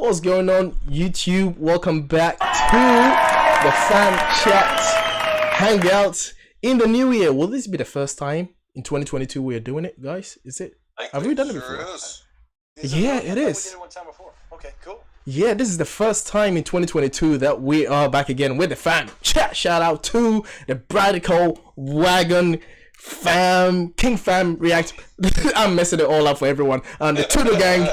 What's going on, YouTube? Welcome back to the Fan Chat Hangout in the new year. Will this be the first time in 2022 we are doing it, guys? Is it? Have we done it before? Yeah, it is. We did it one time before. Okay, cool. Yeah, this is the first time in 2022 that we are back again with the Fan Chat. Shout out to the Radical Wagon Fam, King Fam React. I'm messing it all up for everyone. The Tudo Gang.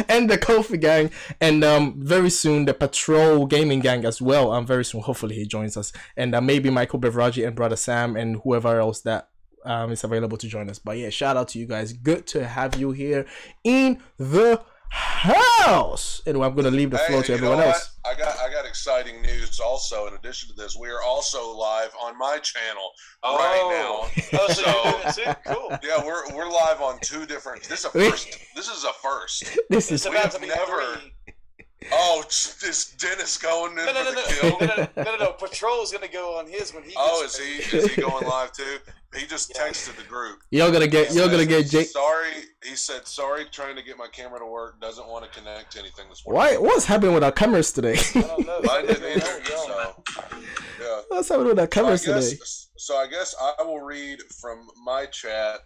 And the Kofi Gang, and very soon the Patrol Gaming Gang as well. Very soon, hopefully he joins us, and maybe Michael Bevraji and Brother Sam and whoever else that is available to join us. But yeah, shout out to you guys. Good to have you here in the house. Anyway, I'm gonna leave the floor to everyone else. I got exciting news also. In addition to this, we are also live on my channel right now. Oh, so you're doing it too? Cool. Yeah, we're live on two different. This is a first. This is a first. This is about to be never. Oh, is Dennis going in for the kill? No. Patrol's gonna go on his when he. Is he going live too? He just texted the group. You're gonna get Jake. Sorry, he said sorry. Trying to get my camera to work. Doesn't want to connect to anything this morning. What's happening with our cameras today? I don't know. I didn't either. So, yeah. What's happening with our cameras today? So I guess I will read from my chat,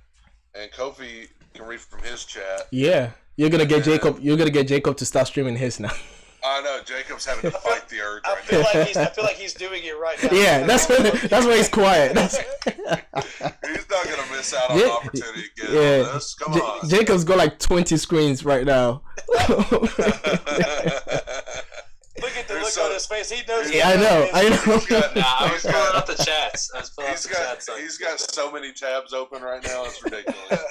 and Kofi can read from his chat. Yeah, you're gonna get Jacob. You're gonna get Jacob to start streaming his now. I know Jacob's having to fight the urge right now. I feel like he's doing it right now. Yeah, that's why he's quiet. He's not gonna miss out on the opportunity to get on this. Come on. Jacob's got like 20 screens right now. Look at the look on his face. He knows. Yeah, I know. I was pulling up the chats. He's got so many tabs open right now. It's ridiculous.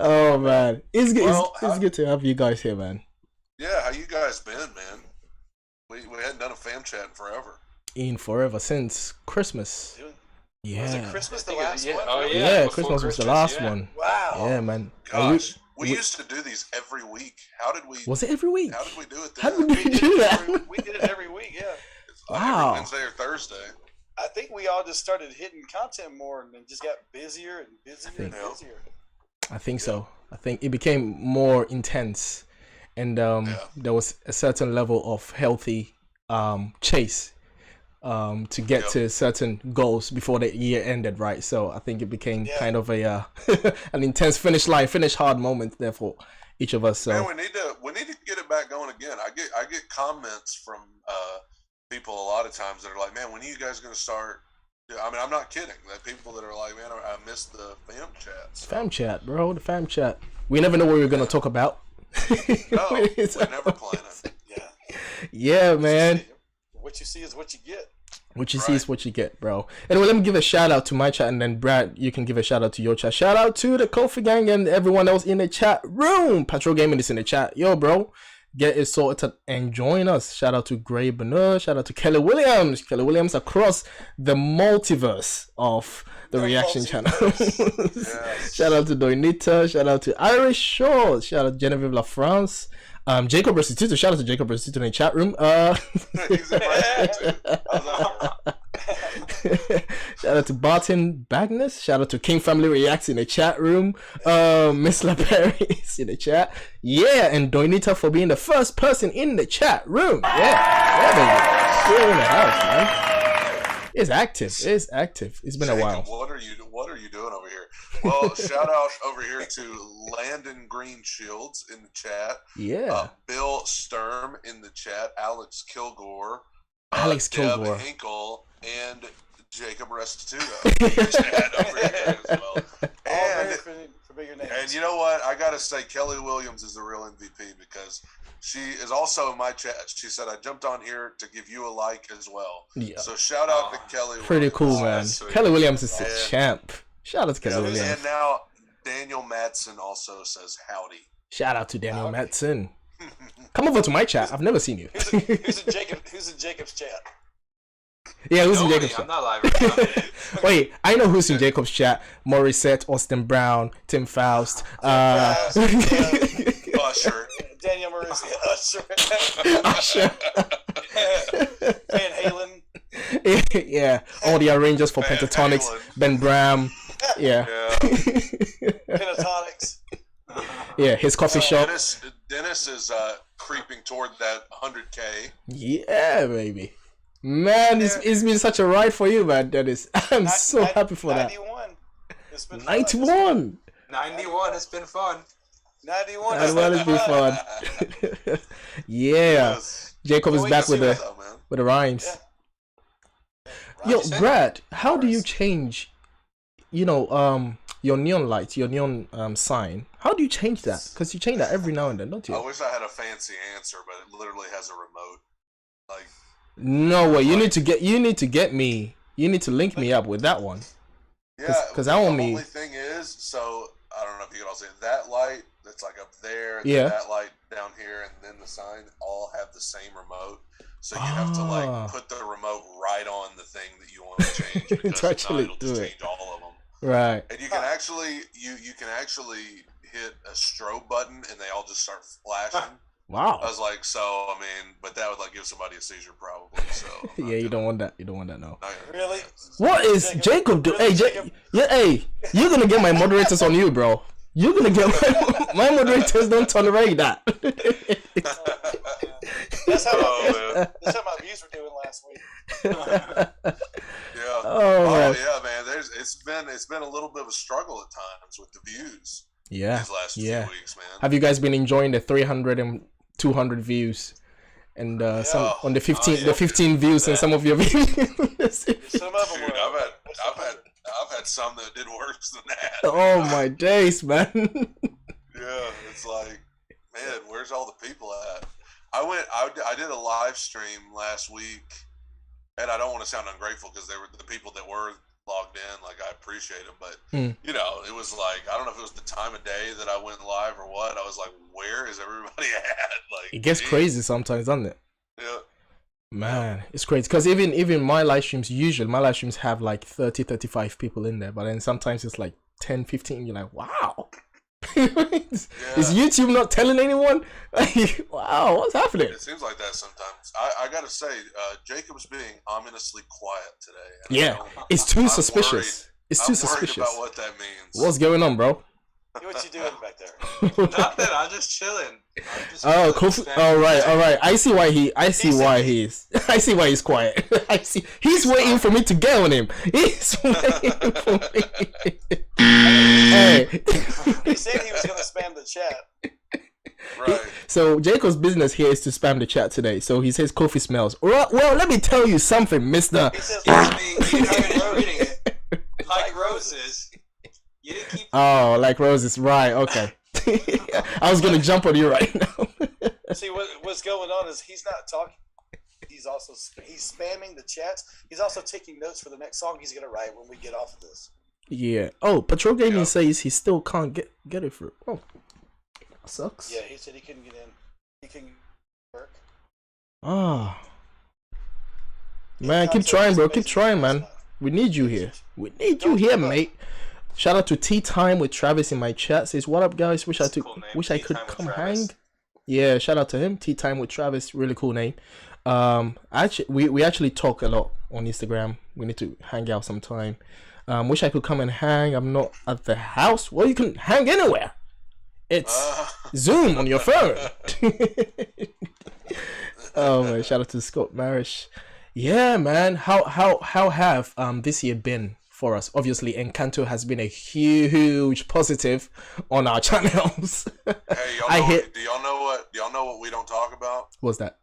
Oh man, it's good to have you guys here, man. Yeah, how you guys been, man? We hadn't done a fam chat in forever. Forever since Christmas. Yeah. Was it Christmas the last one? Oh yeah. Christmas was the last one. Wow. Yeah, man. Gosh. We used to do these every week. How did we? Was it every week? How did we do it then? How did we do that? We did it every week, yeah. Wow. Every Wednesday or Thursday. I think we all just started hitting content more and just got busier and busier. I think so. I think it became more intense, and there was a certain level of healthy chase to get to certain goals before the year ended, right? So I think it became kind of a an intense finish hard moment there for each of us. So man, we need to get it back going again. I get comments from people a lot of times that are like, man, when are you guys going to start? I mean, I'm not kidding. That people that are like, man, I missed the fam chats. Fam chat, bro. The fam chat. We never know what we're going to talk about. No, we never plan it. Yeah. Yeah, man. What you see is what you get. What you see is what you get, bro. Anyway, let me give a shout out to my chat, and then Brad, you can give a shout out to your chat. Shout out to the Kofi Gang and everyone else in the chat room. Patrol Gaming is in the chat. Yo, bro, get it sorted and join us. Shout out to Gray Bernard. Shout out to Kelly Williams. Kelly Williams across the multiverse of the reaction channel. Yes. Shout out to Doinita. Shout out to Irish Shaw. Shout out to Genevieve La France. Jacob Restituto. Shout out to Jacob Restituto in the chat room. He's in my chat too. Shout out to Barton Bagnus. Shout out to King Family Reacts in the chat room. Miss LaPerry is in the chat. Yeah, and Doinita for being the first person in the chat room. Yeah, baby. Still in the house, man. It's active. It's been Jacob, a while. What are you doing over here? Well, shout out over here to Landon Green Shields in the chat. Yeah. Bill Sturm in the chat. Alex Kilgore. Deb Hinkle and Jacob Restituto in the chat over here as well. And you know what? I gotta say, Kelly Williams is the real MVP because she is also in my chat. She said, I jumped on here to give you a like as well. Yeah. So shout out to Kelly Williams. Pretty cool, man. Kelly Williams is a champ. Shout out to Kelly Williams. And now Daniel Madsen also says howdy. Shout out to Daniel Madsen. Come over to my chat. I've never seen you. Who's in Jacob's chat? Yeah, who's in Jacob's chat? I'm not live right now. Wait, I know who's in Jacob's chat. Morissette, Austin Brown, Tim Faust, Usher. Daniel Morissette, Usher. Van Halen. Yeah, all the arrangers for Pentatonics, Ben Bram. Yeah. Pentatonics. Yeah, his coffee shop. Dennis is creeping toward that 100K. Yeah, baby. Man, it's been such a ride for you, man, Dennis. I'm so happy for 91. It's been 91. 91. It's been fun. 91. As well as before. Yeah. Yes. Jacob is back with Though, man. the rhymes. Yeah. Yo, Brad, how do you change, your neon lights, your neon sign? How do you change that? Because you change that every now and then, don't you? I wish I had a fancy answer, but it literally has a remote. Like, No way. You need to get me. You need to link me up with that one. yeah. Because I want the me. only thing is, so I don't know if you can all see it, that light that's like up there, and Yeah. then that light down here, and then the sign all have the same remote. So you have to like put the remote right on the thing that you want to change because To actually it'll do just it. change all of them. Right. And you can actually you can actually hit a strobe button and they all just start flashing. Wow. I was like, so I mean, but that would like give somebody a seizure probably. So I'm not Yeah, you gonna- don't want that. You don't want that, no. not- Really? What is Jacob do? Really, Hey, Jacob? hey, you're gonna get my moderators on you, bro. You're gonna get my moderators. Don't tolerate that. That's how Oh, man. that's how my views were doing last week. Yeah. Oh, man. Yeah, man. It's been a little bit of a struggle at times with the views Yeah. these last Yeah. few weeks, man. Have you guys been enjoying the 300 and 200 views? And some on the 15 the 15 views and some of your videos. Some of them Dude, were. I've had some that did worse than that. Oh my days, man. Yeah, it's like, man, where's all the people at? I did a live stream last week, and I don't want to sound ungrateful because they were the people that were logged in. Like, I appreciate them, but you know, it was like, I don't know if it was the time of day that I went live or what. I was like, where is everybody at? Like, It gets geez. crazy sometimes, doesn't it? Yeah. Man, it's crazy because even my live streams, usually my live streams have like 30-35 people in there, but then sometimes it's like 10-15. You're like, wow. Is YouTube not telling anyone? Like, wow, what's happening? It seems like that sometimes. I gotta say, Jacob's being ominously quiet today. And Yeah, it's too suspicious. It's too I'm suspicious. worried about what that means. What's going on, bro? What you doing back there? Nothing. I'm just chilling. Oh, cool. All right. I see why he's quiet. I see. He's waiting for me to get on him. He's waiting for me. Hey. He said he was going to spam the chat. Right. So Jacob's business here is to spam the chat today. So he says coffee smells. Well, let me tell you something, Mister. He says, You know, reading it. Like roses. You didn't keep. Oh, like roses, right? Okay. I was gonna jump on you right now. see, what's going on is he's not talking. He's spamming the chats. He's also taking notes for the next song he's going to write when we get off of this. Yeah. Oh, Patrol Gaming says he still can't get it through. Oh, that sucks. Yeah, he said he couldn't get in. He couldn't work. Ah. Man, keep trying, bro. Keep trying, man. We need you here. We need you here, mate. Shout out to Tea Time with Travis in my chat. Says, "What up, guys? Wish I could come hang." Yeah, shout out to him. Tea Time with Travis, really cool name. Actually, we actually talk a lot on Instagram. We need to hang out sometime. Wish I could come and hang. I'm not at the house. Well, you can hang anywhere. It's Zoom on your phone. Oh man, shout out to Scott Marish. Yeah, man. How have this year been for us? Obviously, Encanto has been a huge positive on our channels. Hey, do y'all know what we don't talk about? What's that?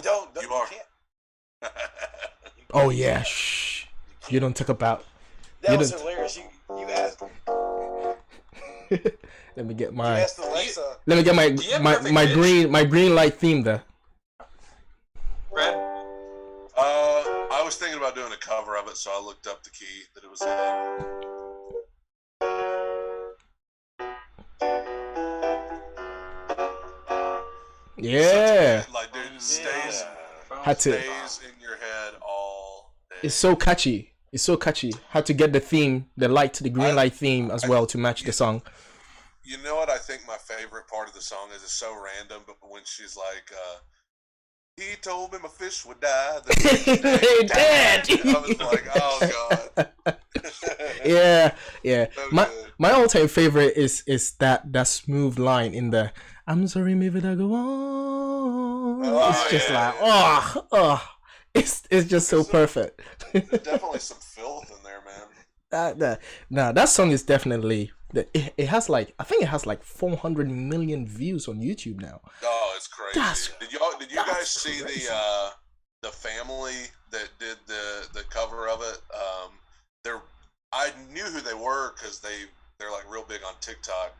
Don't You are. can't. Oh yeah, shh. You don't talk about. That was hilarious. You asked. Let me get You my. asked Alexa. Let me get my perfect my green light theme there. Brad, I was thinking about doing a cover of it, so I looked up the key that it was in. Yeah, Like, dude, it stays had to. stays in your head all day. It's so catchy. It's so catchy. Had to get the theme, the green light theme as well to match the song. You know what I think my favorite part of the song is? It's so random, but when she's like, he told me my fish would die. Hey, Dad! I was like, oh, God. Yeah, yeah. So My good. my all-time favorite is that smooth line in the "I'm sorry, maybe I go on." Oh, It's just yeah, like yeah. it's just so There's perfect. There's definitely some filth in there, man. That song is definitely it has like I think it has like 400 million views on YouTube now. Oh, it's crazy. That's- Did you guys that's see crazy. the family that did the cover of it? I knew who they were because they're like real big on TikTok,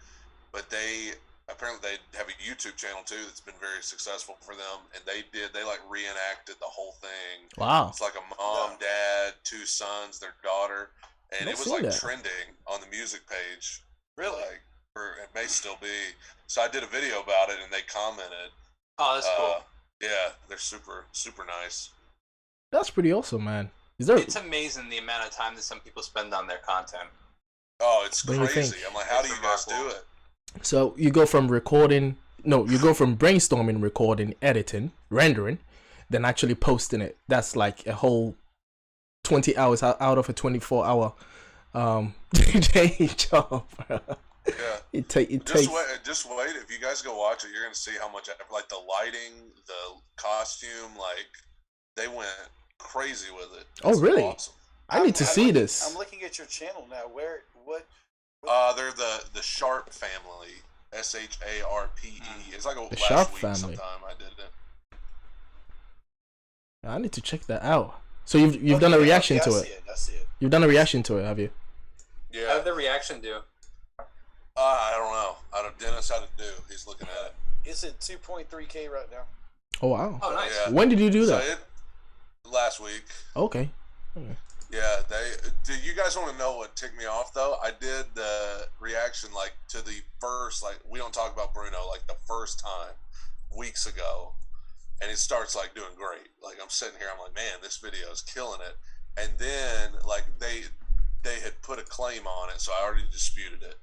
but they apparently they have a YouTube channel too that's been very successful for them, and they like reenacted the whole thing. Wow. It's like a mom, dad, two sons, their daughter, and Not it was seen like that. trending on the music page. Really? Like, or it may still be. So I did a video about it, and they commented. Oh, that's cool. Yeah, they're super nice. That's pretty awesome, man. Is there It's amazing the amount of time that some people spend on their content. Oh, it's What do you crazy. think? I'm like, how do It's you guys do remarkable. it? So you go from brainstorming, recording, editing, rendering, then actually posting it. That's like a whole 20 hours out of a 24-hour day job. Yeah. It takes Just wait. If you guys go watch it, you're gonna see how much like the lighting, the costume, like they went crazy with it. Oh, It's really? Awesome. I need to I'm see looking- this. I'm looking at your channel now. What? They're the Sharp family. SHARPE. It's like a The last Sharp week family. sometime I did it. I need to check that out. So you've Okay, done a okay, reaction I to see it. I see it. You've done a reaction to it, have you? How Yeah. did the reaction do? I don't know. Dennis had to do. He's looking at it. It's at 2.3K right now. Oh wow. Oh, nice. Yeah. When did you do So that? last week. Okay. Yeah, do you guys want to know what ticked me off though? I did the reaction like to the first, like we don't talk about Bruno, like the first time weeks ago, and it starts like doing great. Like I'm sitting here, I'm like, man, this video is killing it. And then like they had put a claim on it, so I already disputed it.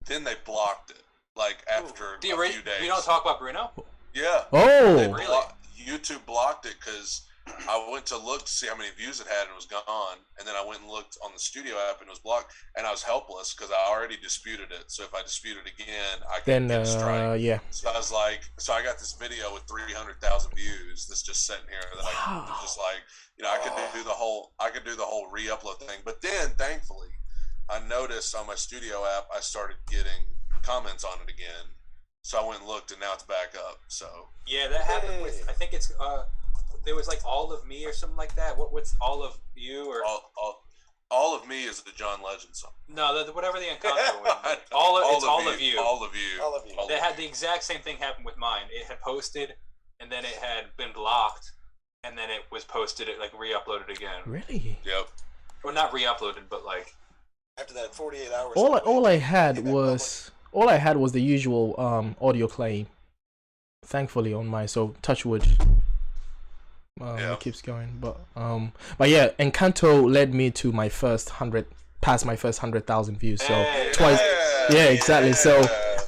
Then they blocked it like after a few days. We don't talk about Bruno? Yeah. Oh. They Really? YouTube blocked it because I went to look to see how many views it had and it was gone. And then I went and looked on the studio app and it was blocked. And I was helpless because I already disputed it. So if I dispute it again, I can Then get a strike. yeah. So I was like, so I got this video with 300,000 views that's just sitting here that I was just like, I could do the whole re-upload thing. But then thankfully, I noticed on my studio app I started getting comments on it again. So I went and looked and now it's back up. So Yeah, that happened with, I think it's, there was like All of Me or something like that. What's All of You or? all of me is the John Legend song. No, whatever the Encanto one. It's All of You. All of you. All of you. All They of had you. the exact same thing happen with mine. It had posted, and then it had been blocked, and then it was posted, it like re-uploaded again. Really? Yep. Or not re-uploaded, but like After that 48 hours. All I had was the usual audio claim. Thankfully on mine, so touch wood. It keeps going, but yeah, Encanto led me to my first 100,000 views. So Hey. twice, yeah, exactly. So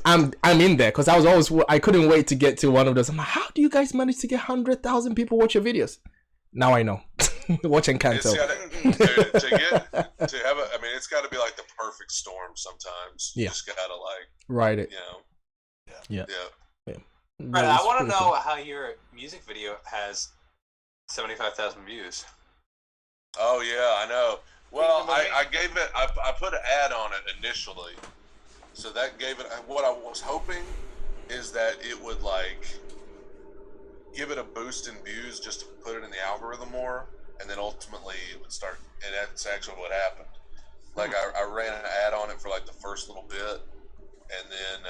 I'm in there because I couldn't wait to get to one of those. I'm like, how do you guys manage to get 100,000 people watch your videos? Now I know. Watch Encanto. It's got to be like the perfect storm sometimes. You Yeah. just gotta like, Write it. Yeah. Brett, I want to know how your music video has 75,000 views. Oh yeah, I know. Well, I gave it. I put an ad on it initially, so that gave it. What I was hoping is that it would like give it a boost in views, just to put it in the algorithm more, and then ultimately it would start. And that's actually what happened. Like I ran an ad on it for like the first little bit, and then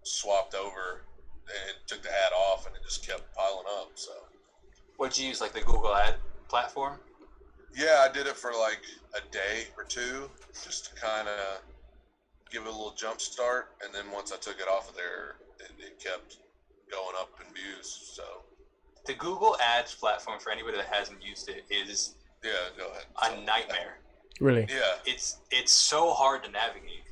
swapped over and took the ad off, and it just kept piling up. So. What'd you use, like the Google ad platform? Yeah, I did it for like a day or two, just to kind of give it a little jump start, and then once I took it off of there, it kept going up in views. So The Google Ads platform, for anybody that hasn't used it, is yeah, go ahead. a Really? Yeah, It's so hard to navigate.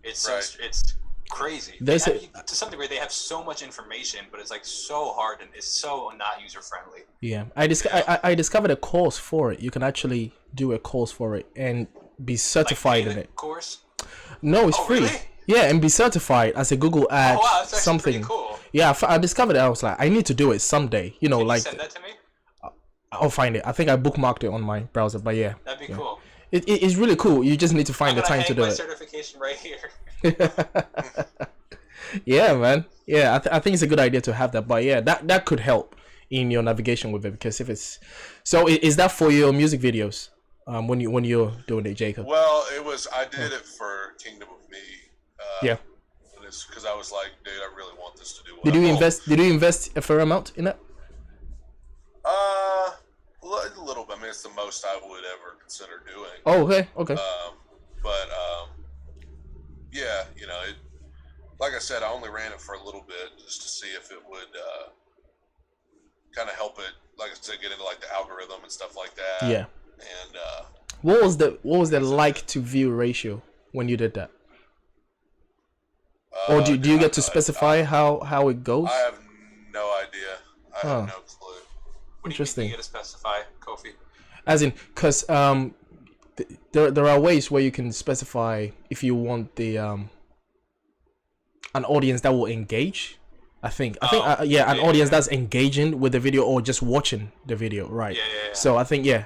It's so Right. it's crazy. There's To some degree, they have so much information, but it's like so hard and it's so not user friendly. Yeah, I discovered a course for it. You can actually do a course for it and be certified in it. Course? No, it's free. Really? Yeah, and be certified as a Google ad Oh, wow, that's actually something. pretty cool. Yeah, I discovered it. I was like, I need to do it someday. You know, Can like you send that to me? I'll find it. I think I bookmarked it on my browser, but yeah, That'd be cool. it's really cool. You just need to find the time to do my it. certification right here. Yeah, man. Yeah, I think it's a good idea to have that. But yeah, that could help in your navigation with it, because if it's is that for your music videos? When you're doing it, Jacob? Well, I did it for Kingdom of Me. Yeah. Because I was like, dude, I really want this to do well. Did you invest a fair amount in it? A little bit. I mean, it's the most I would ever consider doing. Oh, okay. Yeah, you know, like I said, I only ran it for a little bit just to see if it would kind of help it, like I said, get into like the algorithm and stuff like that. Yeah. And what was the like to view ratio when you did that? Or do you get to specify how it goes? I have no idea. I have no clue. What Interesting. do you get to specify, Kofi? As in, because there are ways where you can specify if you want the an audience that will engage. I think an audience that's engaging with the video or just watching the video, right? Yeah. So I think I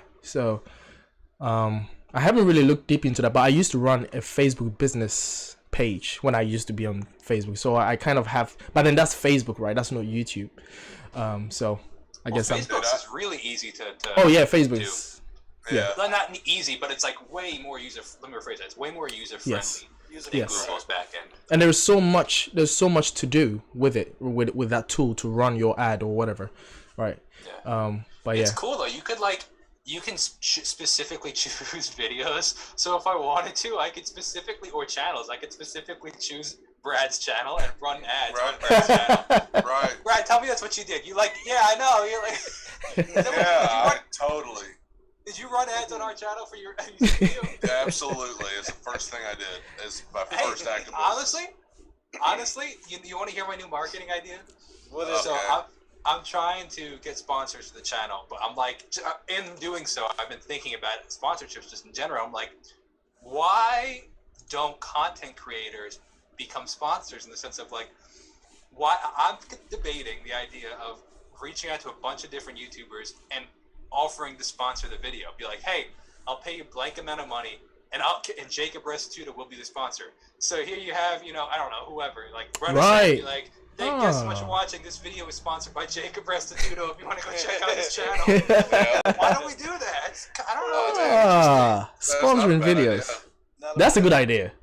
haven't really looked deep into that, but I used to run a Facebook business page when I used to be on Facebook, so I kind of have. But then that's Facebook, right? That's not YouTube. So I guess Facebook is really easy to oh yeah, Facebook do. is. Yeah. Well, not easy, but it's like way more user. Let me rephrase that. It's way more user friendly. Yes. Than Google's backend. And there's so much to do with it, with that tool to run your ad or whatever, right? Yeah. But it's cool though. You can specifically choose videos. So if I wanted to, I could specifically, or channels, I could specifically choose Brad's channel and run ads on Brad's channel. Right. Brad, tell me that's what you did. You I know. You're like. Totally. Did you run ads on our channel for your video? Yeah, absolutely. It's the first thing I did. It's my first act of honestly, you want to hear my new marketing idea? What is So I'm trying to get sponsors for the channel, but I'm like, in doing so, I've been thinking about sponsorships just in general. I'm like, why don't content creators become sponsors in the sense of like, why I'm debating the idea of reaching out to a bunch of different YouTubers and offering to sponsor the video. Be like, hey, I'll pay you a blank amount of money, and Jacob Restituto will be the sponsor. So here you have, I don't know, whoever, like, right. Be like, thank you so much for watching. This video is sponsored by Jacob Restituto. If you want to go check out his channel, why don't we do that? I don't know. Sponsoring videos. That's a good idea.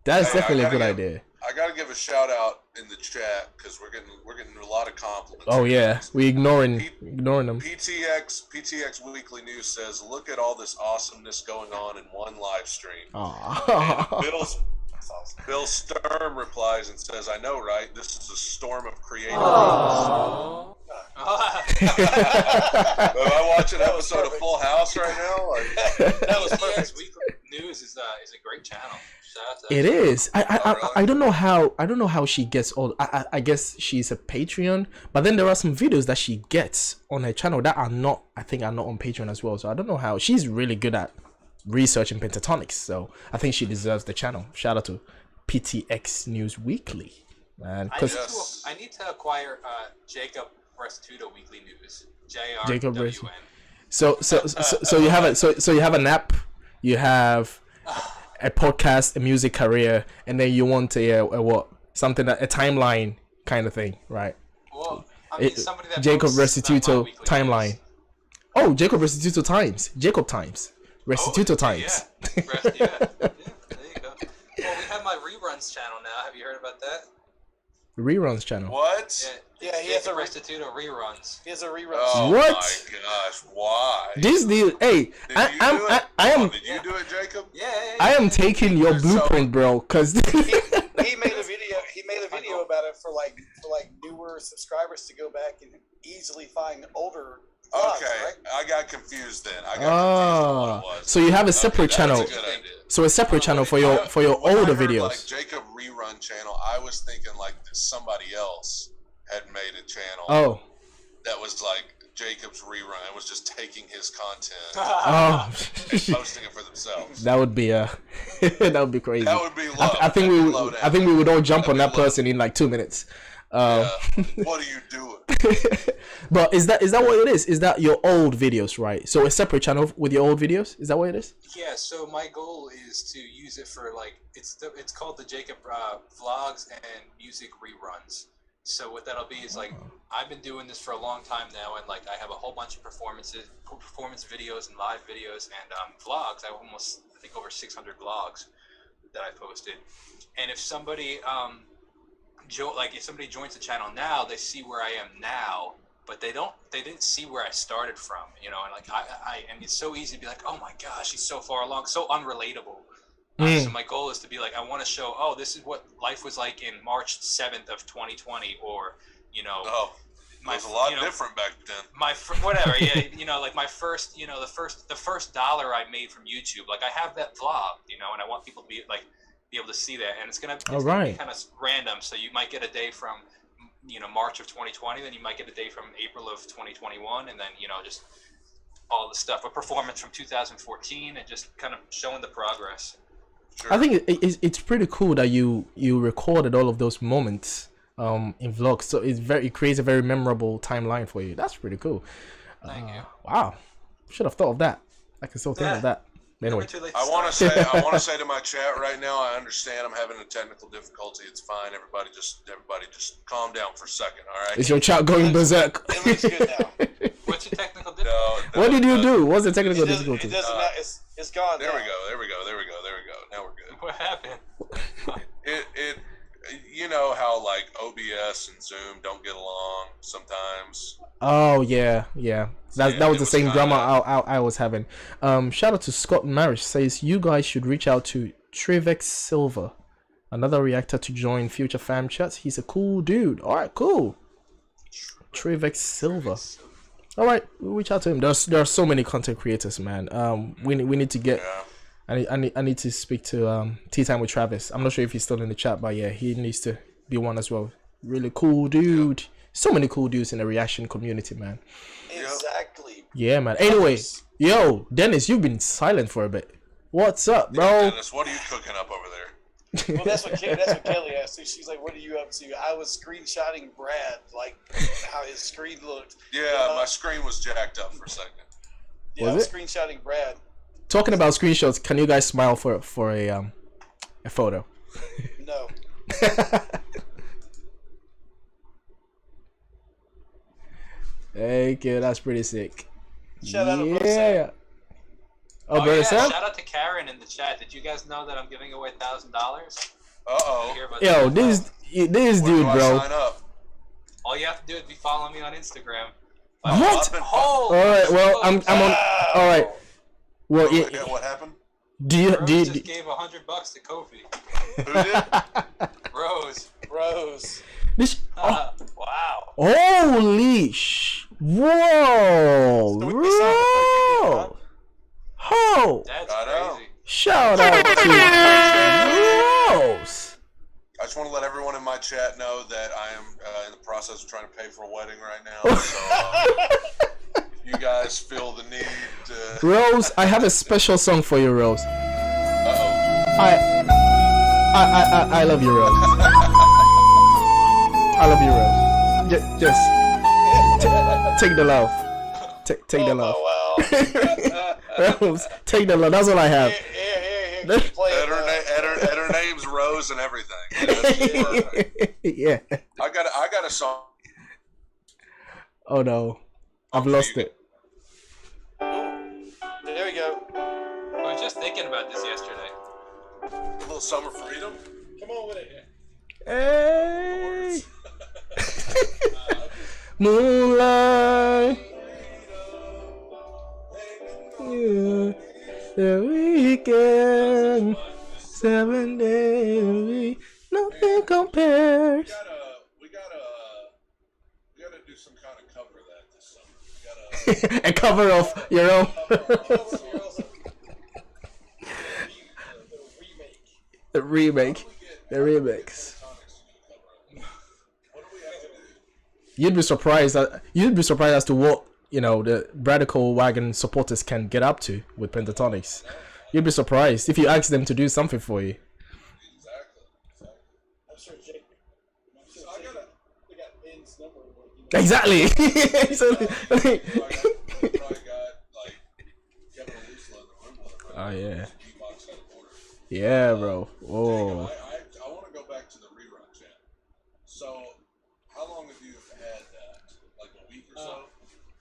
That's definitely a good idea. I gotta give a shout out in the chat because we're getting a lot of compliments. Oh yeah, we ignoring them. PTX Weekly News says, "Look at all this awesomeness going on in one live stream." Bill Sturm replies and says, "I know, right? This is a storm of creative." Am I watching an episode of Full House right now? That was PTX Weekly News is a great channel. It is. I don't know how she gets all. I guess she's a Patreon, but then there are some videos that she gets on her channel that are not on Patreon as well. So I don't know how. She's really good at researching pentatonics, so I think she deserves the channel. Shout out to PTX News Weekly, man. I need to acquire Jacob Restituto Weekly News. Jacob JRWN. So you have an app, you have a podcast, a music career, and then you want a timeline kind of thing, right? Well, I mean, somebody that Jacob posts Restituto weekly timeline. news. Oh, Jacob Restituto times. Jacob times. Restituto times. Yeah. There you go. Well, we have my reruns channel now. Have you heard about that? Reruns channel. What? Yeah, he has a Restituto reruns. He has a rerun. Oh What? my gosh! Why? This dude, hey, I am. Did you do it, Jacob? Yeah. I am taking your blueprint, bro, because He made a video. He made a video about it for like newer subscribers to go back and easily find older vlogs, Okay, right? I got confused then. I got confused on what it was. So you have a separate channel. That's a good idea. So a separate channel for your older videos. Like Jacob rerun channel, I was thinking like that somebody else had made a channel Oh. that was like Jacob's rerun. It was just taking his content Oh. and posting it for themselves. That would be that would be crazy. That would be low. I think we would. I think we would all jump on that low. person in like 2 minutes. Yeah. What are you doing? But is that what it is? Is that your old videos, right? So a separate channel with your old videos? Is that what it is? Yeah, so my goal is to use it for like it's called the Jacob vlogs and music reruns. So what that'll be is like I've been doing this for a long time now, and like I have a whole bunch of performance videos and live videos and vlogs. I think over 600 vlogs that I posted. And if somebody if somebody joins the channel now, they see where I am now, but they didn't see where I started from, you know. And like and it's so easy to be like, oh my gosh, he's so far along, so unrelatable. So my goal is to be like, I want to show, oh, this is what life was like in March 7th of 2020, or you know, it was a lot different back then. Whatever, yeah, you know, like my first, you know, the first $1 I made from YouTube, like I have that vlog, you know, and I want people to be able to see that, and it's gonna be kind of random. So you might get a day from, you know, March of 2020, then you might get a day from April of 2021, and then, you know, just all the stuff, a performance from 2014, and just kind of showing the progress. Sure. I think it's pretty cool that you recorded all of those moments in vlogs. So it creates a very memorable timeline for you. That's pretty cool. Thank you. Wow, should have thought of that. I can still think of that. Anyway, I want to say to my chat right now, I understand I'm having a technical difficulty. It's fine. Everybody just calm down for a second. All right. Is your chat going berserk? It looks good now. What's your technical difficulty? No, What did you do? What's the technical difficulty? It doesn't matter. It's gone. There now. we go. Now we're good. What happened? You know how like OBS and Zoom don't get along sometimes. Oh yeah. That was the same drama I was having. Shout out to Scott Marish, says you guys should reach out to Trivex Silver, another reactor, to join future fam chats. He's a cool dude. All right, cool. Trivex Silver. All right, we'll reach out to him. There are so many content creators, man. We need to get. Yeah. I need to speak to Tea Time with Travis. I'm not sure if he's still in the chat, but yeah, he needs to be one as well. Really cool dude. So many cool dudes in the reaction community, man. Exactly. Yeah, man. Anyway, yo, Dennis, you've been silent for a bit. What's up, bro? Yeah, Dennis, what are you cooking up over there? Well, that's what Kelly asked. So she's like, "What are you up to?" I was screenshotting Brad, like how his screen looked. Yeah, my screen was jacked up for a second. Yeah, Was I was it? screenshotting Brad. Talking about screenshots, can you guys smile for a photo? No. Thank you. That's pretty sick. Shout out to Brother Sam. Oh, Brother Sam? Shout out to Karen in the chat. Did you guys know that I'm giving away $1,000? Uh-oh. Yo, this dude, bro. Sign up? All you have to do is be following me on Instagram. What? All right, well, I'm on. All right. Well, Yeah, what happened? do you just gave $100 to Kofi. Who did? Rose. this? Wow. Holy whoa, So we saw bro! Oh, That's I know. crazy. shout out to Rose. I just want to let everyone in my chat know that I am in the process of trying to pay for a wedding right now. So if you guys feel the need to... Rose, I have a special song for you, Rose. Uh-oh. I love you, Rose. I love you, Rose. Just take the love. Take the love. Oh, wow. Rose, take the love. That's all I have. Here, keep playing. And her name's Rose and everything. That's perfect. Yeah. I got a song. Oh no, I've lost it. There we go. I was just thinking about this yesterday. A little Summer Freedom. Come on with it. Hey. Moonlight. Yeah. The weekend. 7 days a week. Nothing compares. We gotta do some kind of cover of that this summer. A cover of your own. The remake. The remix. What do we have to do? You'd be surprised as to what, you know, the radical wagon supporters can get up to with Pentatonics. You'd be surprised if you ask them to do something for you. Exactly. I'm sure Jake. I got Ben's number. Exactly. Probably got like Kevin Alisla in the room with him, right? Oh yeah. Beatbox in the corner. Yeah, bro. Whoa. I want to go back to the rerun channel. So, how long have you had that? Like a week or so?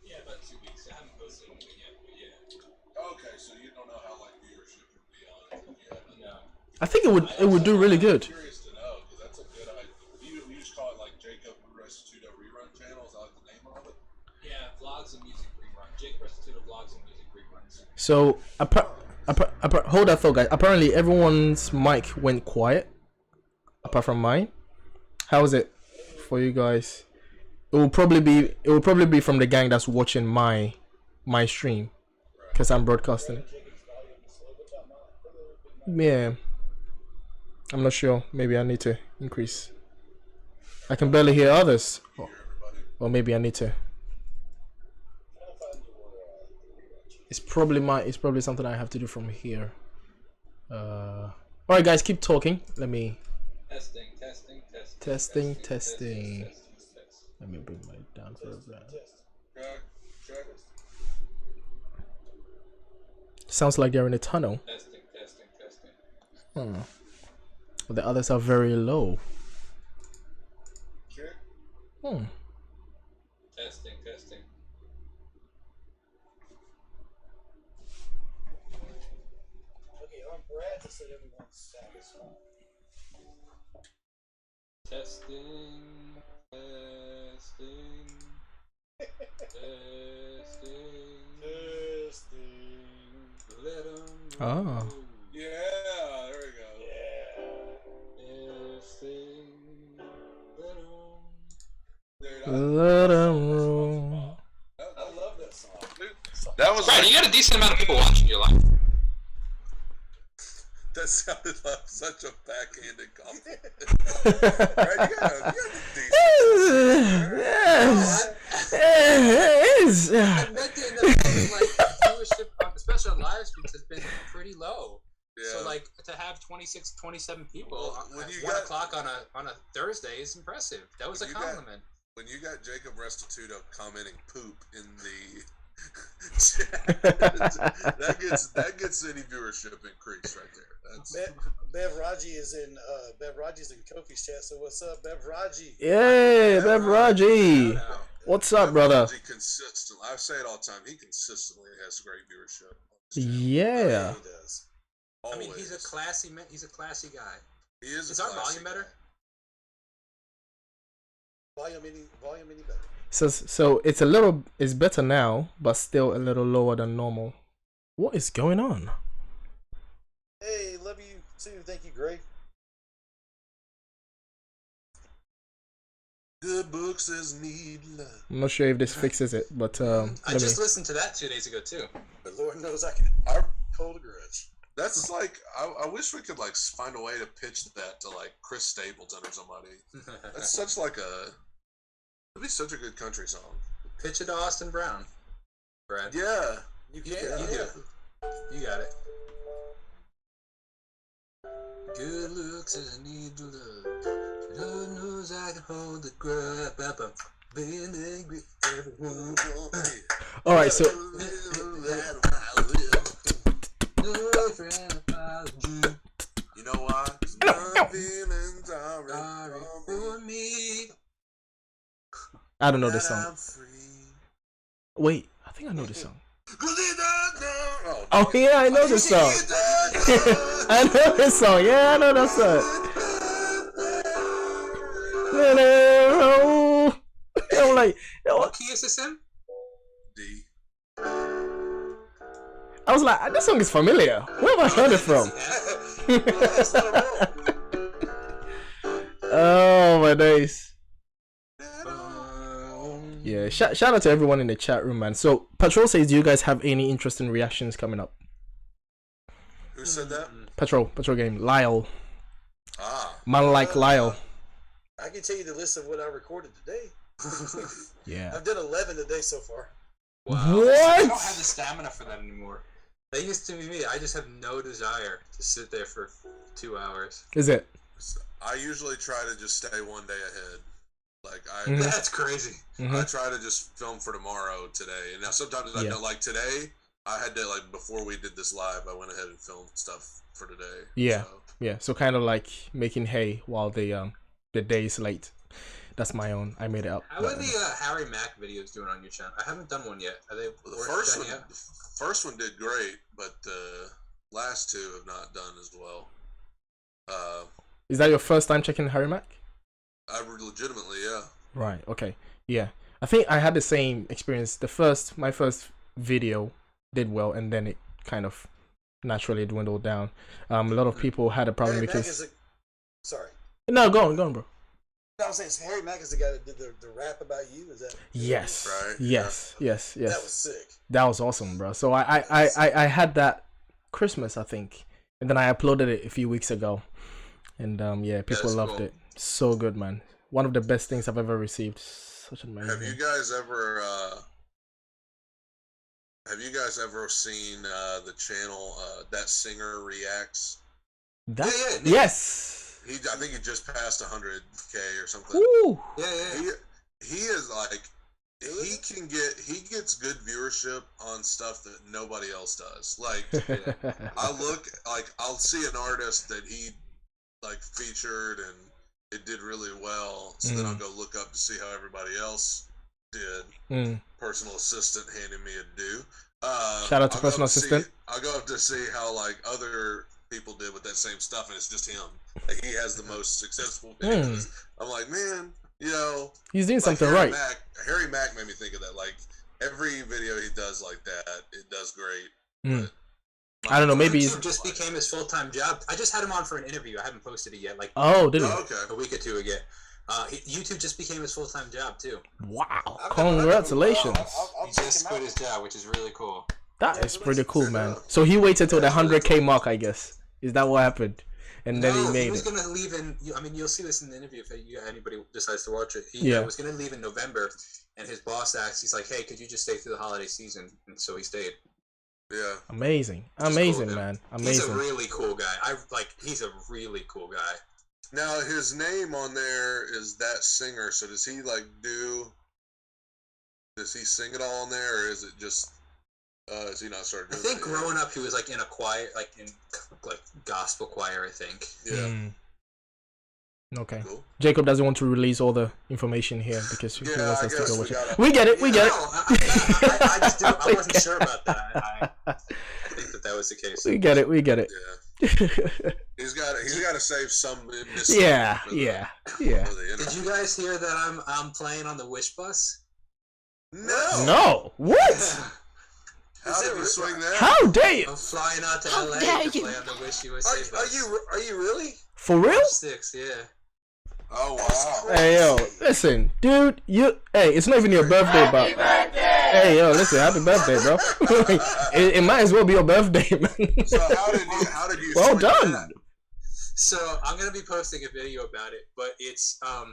Yeah, about 2 weeks. I haven't posted anything yet, but yeah. Okay, so you don't know how like viewership would be on it if you haven't. No. I think it would do really good. I'm curious to know because that's a good idea. You just call it like Jacob Restituto rerun channel. Is that like the name of it? Yeah, vlogs and music rerun. Jake Restituto vlogs and music reruns. So, hold that thought, guys. Apparently, everyone's mic went quiet, apart from mine. How is it for you guys? It will probably be from the gang that's watching my stream, because I'm broadcasting. Yeah, I'm not sure. Maybe I need to increase. I can barely hear others, or maybe I need to. It's probably something I have to do from here. All right, guys, keep talking. Let me testing. Let me bring my down for a bit. Check. Sounds like they're in a tunnel. Testing. But the others are very low. Check. Testing. Okay, I'm Brad to set everyone's status. Testing. Let 'em Ah. Yeah, there we go. testing. Let 'em. Dude, Let 'em roll. I love that song. Dude, that was Right, like, you got a decent amount of people watching your live. that sounded like such a backhanded compliment. Right? You got a decent. Yes. I bet the viewership, especially on live streams, has been pretty low. Yeah. So like to have 26, 27 people Well, at when you 1 got- o'clock on a Thursday is impressive. That was a When you got- compliment. When you got Jacob Restituto commenting poop in the chat, that gets any viewership increase right there. That's Bev Raji is in Raji's in Kofi's chat. So what's up, Bev Raji? Yay, Bev Raji. Shout out. What's up, brother? He consistent. I say it all the time. He consistently has great viewership. Yeah. He does. I Always. mean, he's a classy man. He's a classy guy. He is. Is a our classy volume better? guy. Volume any better. So it's better now, but still a little lower than normal. What is going on? Hey, love you too. Thank you, Gray. Good book says need love. I'm not sure if this fixes it, but I just listened to that 2 days ago too. But Lord knows I can hold a grudge. That's like I wish we could like find a way to pitch that to like Chris Stapleton or somebody. That's such like a. It'd be such a good country song. Pitch it to Austin Brown, Brad. Yeah. You You can. do. You got it. Good looks is a need to love. Lord knows I can hold the grub. Being angry, everyone. all right. So No friend apology. You know why? 'Cause my feelings are Sorry for me. I don't know this that song. I'm free. Wait, I think I know this song. Oh, Oh yeah, I know this song. I know this song. Yeah, I know that song. I'm like, What key is this in? D. I was like, this song is familiar. Where have I heard it from? Oh my days. Yeah, shout out to everyone in the chat room, man. So Patrol says, do you guys have any interesting reactions coming up? Who said that? Patrol game, Lyle. Ah. Man like Lyle. I can tell you the list of what I recorded today. Yeah. I've done 11 today so far. Wow. What? I don't have the stamina for that anymore. That used to be me. I just have no desire to sit there for 2 hours. Is it? I usually try to just stay one day ahead. Like That's crazy. I try to just film for tomorrow today. And now sometimes I know, like today, I had to, like, before we did this live, I went ahead and filmed stuff for today. Yeah. So. Yeah. So kind of like making hay while the day is late. That's my own. I made it up. How are the Harry Mack videos doing on your channel? I haven't done one yet. Are they Well, the first one did great, but the last two have not done as well. Is that your first time checking Harry Mack? I legitimately, yeah. Right. Okay. Yeah. I think I had the same experience. My first video did well, and then it kind of naturally dwindled down. A lot of people had a problem Harry because. Mack is sorry. No, go on, bro. No, I'm saying Harry Mack is the guy that did the rap about you. Is that? Yes. Right. Yes. Yeah. Yes. That was sick. That was awesome, bro. So I had that Christmas, I think, and then I uploaded it a few weeks ago, and yeah, people loved cool. it. So good, man. One of the best things I've ever received. Such an amazing. Have you guys ever seen the channel That Singer Reacts? That? Yeah. Yes. I think he just passed 100K or something. Ooh. Yeah. He is like, he gets good viewership on stuff that nobody else does. Like, I'll see an artist that he like featured and it did really well, so then I'll go look up to see how everybody else did. Personal assistant handing me a due. Shout out to personal assistant. I'll go up to see how like other people did with that same stuff, and it's just him. Like, he has the most successful videos. I'm like, man, you know, he's doing like something right. Harry Mack made me think of that. Like, every video he does like that, it does great. But, I don't know. Maybe YouTube just became his full-time job. I just had him on for an interview. I haven't posted it yet. Like, did he? Okay. A week or two ago. YouTube just became his full-time job too. Wow! Congratulations. He just quit his job, which is really cool. That is pretty cool, man. So he waited till the 100K mark, I guess. Is that what happened? And then he made he was it. going to leave in. I mean, you'll see this in the interview if anybody decides to watch it. He was going to leave in November, and his boss asked, he's like, "Hey, could you just stay through the holiday season?" And so he stayed. Yeah. Amazing, Cool, man. Amazing. He's a really cool guy. He's a really cool guy. Now, his name on there is That Singer. So does he sing it all on there, or is it just? Is he not started doing I think that growing up, he was like in a choir, like in gospel choir. I think. Yeah. Okay. Cool. Jacob doesn't want to release all the information here because he wants us to go watch it. gotta... We get it. We get it. I just didn't. I wasn't sure about that. I think that was the case. We get it. Yeah. He's got to save some. Yeah. Did you guys hear that I'm playing on the Wish bus? No. What? How did you swing that? How dare you? I'm flying out to LA to play on the Wish USA bus. Are you really? For real? 6, yeah. Oh wow! Hey yo, listen, dude. Hey, it's not even your birthday, but hey yo, listen, happy birthday, bro. it might as well be your birthday, man. So how did you? Well swing done. that? So I'm gonna be posting a video about it, but it's a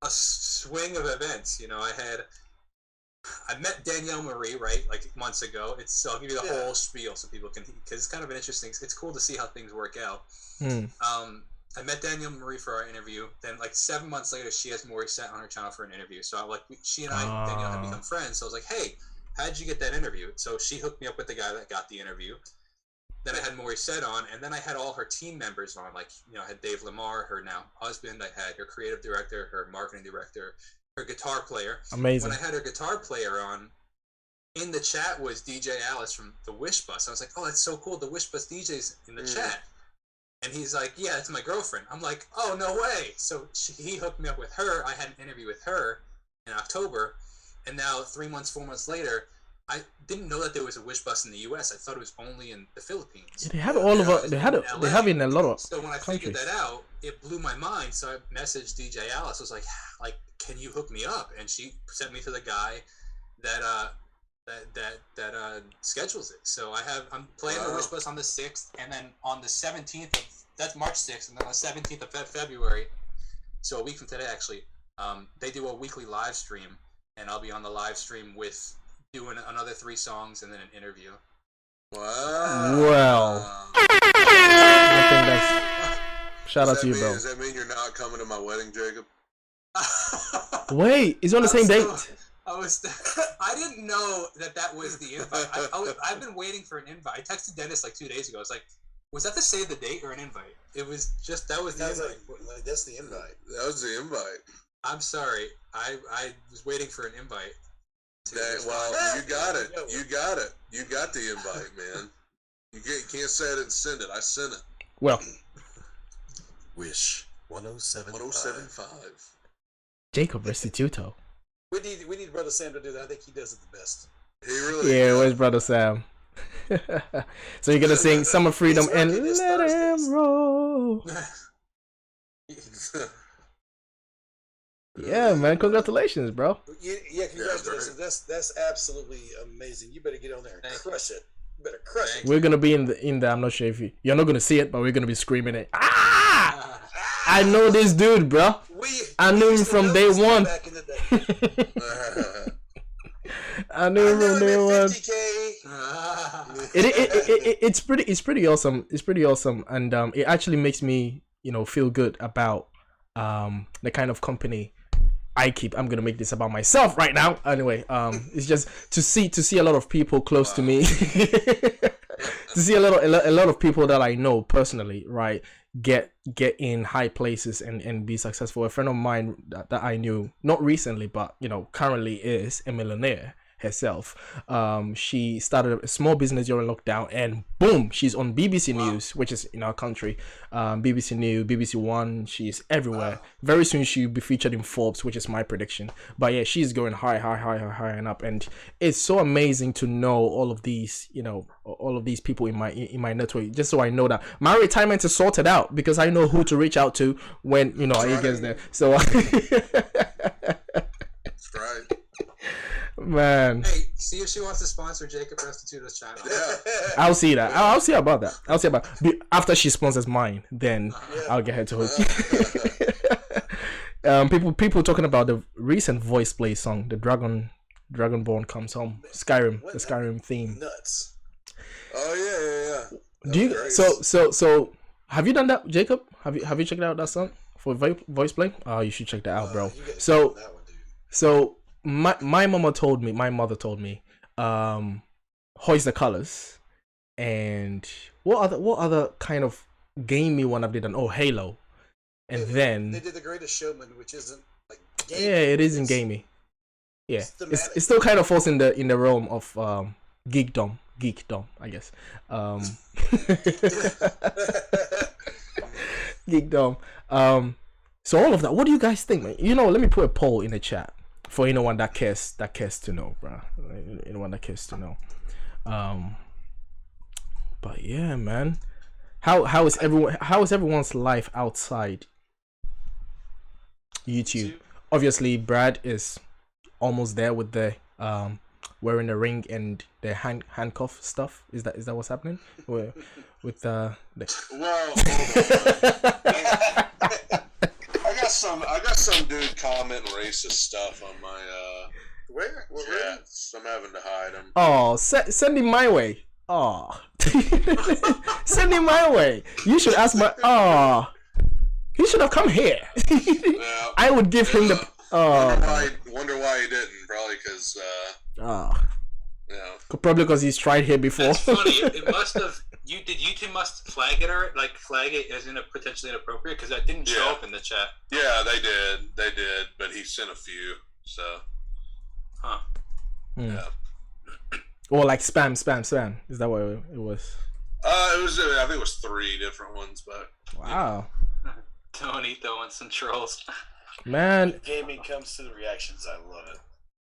swing of events. You know, I met Danielle Marie, right, like months ago. I'll give you the whole spiel so people can, because it's kind of an interesting. It's cool to see how things work out. I met Danielle Marie for our interview. Then, like 7 months later, she has Maury set on her channel for an interview. So she and Danielle had become friends. So I was like, hey, how did you get that interview? So she hooked me up with the guy that got the interview. Then I had Maury set on, and then I had all her team members on. Like, you know, I had Dave Lamar, her now husband. I had her creative director, her marketing director, her guitar player. Amazing. When I had her guitar player on, in the chat was DJ Alice from the Wish Bus. I was like, oh, that's so cool. The Wish Bus DJ's in the chat. And he's like, yeah, it's my girlfriend. I'm like, oh, no way. So he hooked me up with her. I had an interview with her in October. And now 3 months, 4 months later, I didn't know that there was a Wish Bus in the U.S. I thought it was only in the Philippines. Yeah, they have all over. They have it in a lot of So when I figured that out, it blew my mind. So I messaged DJ Alice. I was like, can you hook me up? And she sent me to the guy that schedules it. So I'm playing the Wish Bus on the 6th, and then on the 17th of that's March 6th, and then on the 17th of February, so a week from today actually, they do a weekly live stream, and I'll be on the live stream with doing another 3 songs and then an interview. Wow. Well, I think that's shout out to you, bro. Does that mean you're not coming to my wedding, Jacob? Wait, it's on the same date. I didn't know that was the invite. I've been waiting for an invite. I texted Dennis like 2 days ago. I was like, was that to save the date or an invite? It was just, that was the invite. Like, that's the invite. That was the invite. I'm sorry. I was waiting for an invite. Well, you got it. You got it. You got the invite, man. You can't say I didn't send it. I sent it. Well, Wish 1075. Jacob Restituto. We need Brother Sam to do that. I think he does it the best. He really. Yeah, where's Brother Sam? So you're gonna sing "Summer Freedom" and "Let Him Roll." Yeah, man! Congratulations, bro. Yeah, congratulations. That's absolutely amazing. You better get on there and crush it. You better crush it. We're gonna be in the. I'm not sure if you're not gonna see it, but we're gonna be screaming it. Ah! I know this dude, bro. I knew him from day one. Back in the day. I knew him from day one. 50K. It's pretty awesome. It's pretty awesome, and it actually makes me feel good about the kind of company I keep. I'm gonna make this about myself right now. Anyway, it's just to see a lot of people close to me, to see a lot of people that I know personally, right, get in high places and be successful. A friend of mine that I knew not recently, but currently is a millionaire herself. She started a small business during lockdown, and boom, she's on BBC News, which is in our country. BBC News, BBC One, she's everywhere. Very soon she'll be featured in Forbes, which is my prediction. But yeah, she's going high and up, and it's so amazing to know all of these, all of these people in my network, just so I know that my retirement is sorted out, because I know who to reach out to when it gets there. So That's right. Man, hey, see if she wants to sponsor Jacob Restituto's channel. Yeah. I'll see that. I'll see about that. After she sponsors mine, then I'll get her to host. People talking about the recent voice play song, the Dragonborn Comes Home, Skyrim, the Skyrim theme. Nuts. Oh yeah. Do you so have you done that, Jacob? Have you checked out that song for voice play? Oh, you should check that out, bro. So my mother told me, Hoist the Colors, and what other kind of gamey one have they done? Oh, Halo, and then they did The Greatest Showman, which isn't like gamey. Yeah, it isn't gamey. Yeah, it's still kind of falls in the realm of geekdom, I guess. Geekdom. So all of that. What do you guys think, man? Let me put a poll in the chat for anyone that cares to know, bro. Anyone that cares to know. But yeah, man. How is everyone's life outside YouTube? Obviously, Brad is almost there with the wearing the ring and the handcuff stuff. Is that what's happening? With Well, I got some dude commenting racist stuff on my Where? chat. So I'm having to hide him. Oh, send him my way. Oh, send him my way. You should ask my. Oh, he should have come here. Yeah. I would give him the. Wonder why he didn't. Probably because. Probably because he's tried here before. It's funny. It must have. YouTube must flag it as potentially inappropriate, because that didn't show up in the chat. Yeah, they did, but he sent a few. So. Huh. Yeah. Or like spam. Is that what it was? It was. I think it was 3 different ones, but. Wow. Tony throwing some trolls. Man. Gaming comes to the reactions. I love it.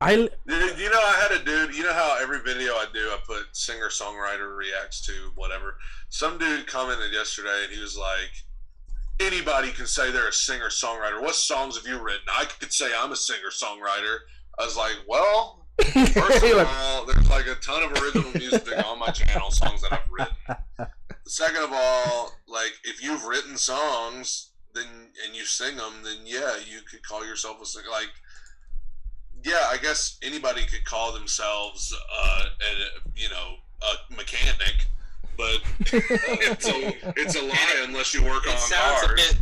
Dude, I had a dude. You know how every video I do, I put singer-songwriter reacts to whatever. Some dude commented yesterday, and he was like, "Anybody can say they're a singer-songwriter. What songs have you written? I could say I'm a singer-songwriter." I was like, "Well, first of all, there's like a ton of original music on my channel, songs that I've written. second of all, like if you've written songs, then and you sing them, then yeah, you could call yourself a singer. Like, yeah, I guess anybody could call themselves, a mechanic, but it's a lie unless you work on sounds cars. a bit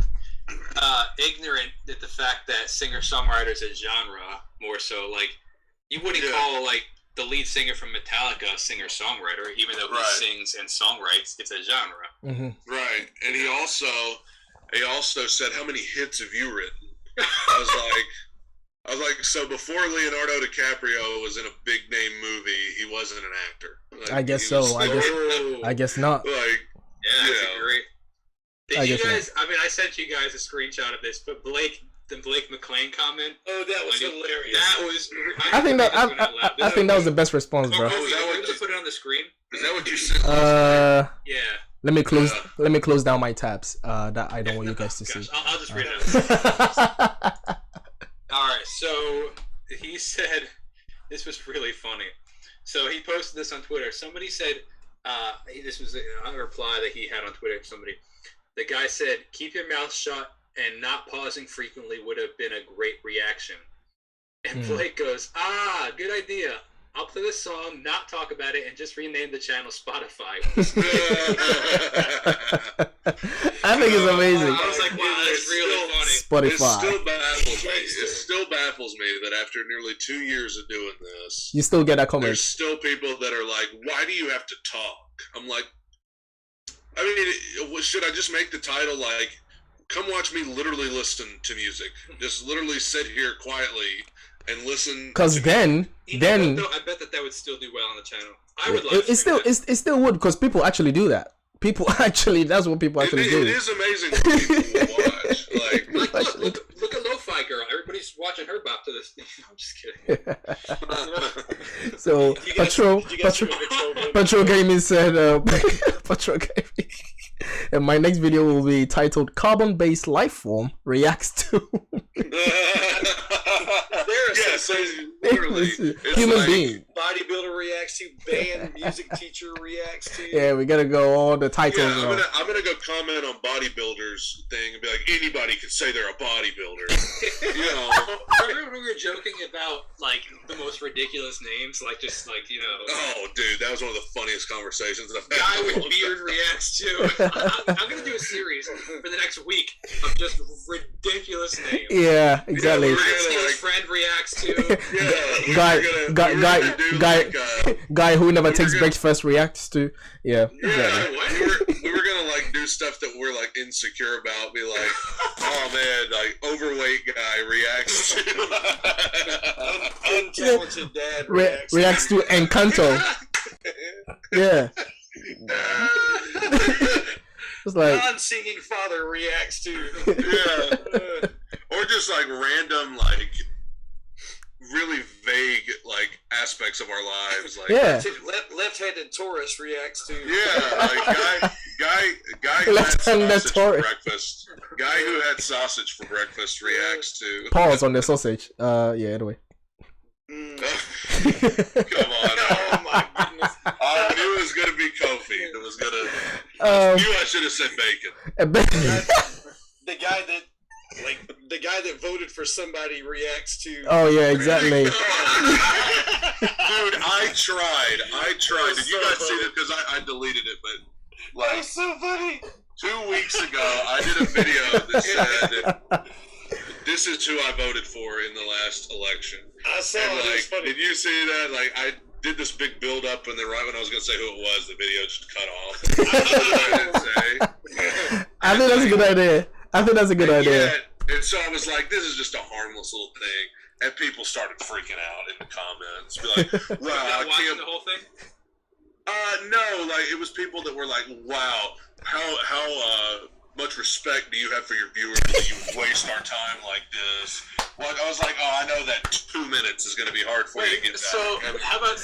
ignorant at the fact that singer-songwriter is a genre more so. Like, you wouldn't call like the lead singer from Metallica a singer-songwriter, even though he sings and songwrites. It's a genre. Mm-hmm. Right, and he also said, "How many hits have you written?" I was like, so before Leonardo DiCaprio was in a big name movie, he wasn't an actor. Like, I guess so. I guess not. Like, that's a great. Did you guys? Not. I mean, I sent you guys a screenshot of this, but the Blake McLean comment. Oh, that was hilarious. That was. I think that was the best response, bro. Are we going to put it on the screen? Is that what you said? Yeah. Let me close down my tabs. That I don't want you guys to see. I'll just read it out. All right. So he said this was really funny. So he posted this on Twitter. Somebody said this was a reply that he had on Twitter. Somebody. The guy said, "Keep your mouth shut and not pausing frequently would have been a great reaction." And Blake goes, good idea. I'll play this song, not talk about it, and just rename the channel Spotify. I think it's amazing. I was like, wow, that's really funny. Spotify. It still baffles me that after nearly 2 years of doing this, You still get that comment. there's still people that are like, "Why do you have to talk?" I'm like, I mean, should I just make the title like, "Come watch me literally listen to music. Just literally sit here quietly and listen." Because then I bet that would still do well on the channel. I would like it still would, because people actually do that. That's what people actually do. It is amazing what people will watch. Like look at Lo-Fi Girl. Everybody's watching her bop to this. I'm just kidding. So Patrol Gaming said, Patrol Gaming, and my next video will be titled "Carbon-Based Life Form Reacts to." Literally, human like, being. Bodybuilder reacts to, band music teacher reacts to. Yeah, we gotta go all the titles. Yeah, I'm gonna go comment on bodybuilders thing and be like, anybody can say they're a bodybuilder. Remember when we were joking about like the most ridiculous names, like just like Oh, dude, that was one of the funniest conversations I've had. Guy with beard reacts to. I'm gonna do a series for the next week of just ridiculous names. Yeah, exactly. Steele's friend reacts to. Guy who never takes breakfast reacts to. Yeah. Exactly. We were gonna like do stuff that we're like insecure about. Be like, oh man, like overweight guy reacts to. Untalented dad reacts to Encanto. Yeah. It's like non-singing father reacts to. Yeah. Or just like random like really vague like aspects of our lives, like left-handed Taurus reacts to. Yeah, like guy who had sausage for breakfast. Guy who had sausage for breakfast reacts to. Pause on the sausage. Yeah. Anyway. Come on! Oh my goodness! I knew it was gonna be Kofi. It was gonna. I knew I should have said bacon. The guy that voted for somebody reacts to. Oh yeah, exactly. Dude, I tried. Did you guys see that? Because I deleted it, but like, that was so funny. 2 weeks ago, I did a video that said, "This is who I voted for in the last election." I saw and, it. like, It was funny. did you see that? Like, I did this big build up, and then right when I was gonna say who it was, the video just cut off. I think that's a good idea. Yeah, and so I was like, this is just a harmless little thing. And people started freaking out in the comments. Be like, wow, I can't. The whole thing? No, like, it was people that were like, wow, how much respect do you have for your viewers that you waste our time like this? Well, I was like, oh, I know that 2 minutes is going to be hard for you to get so that. how about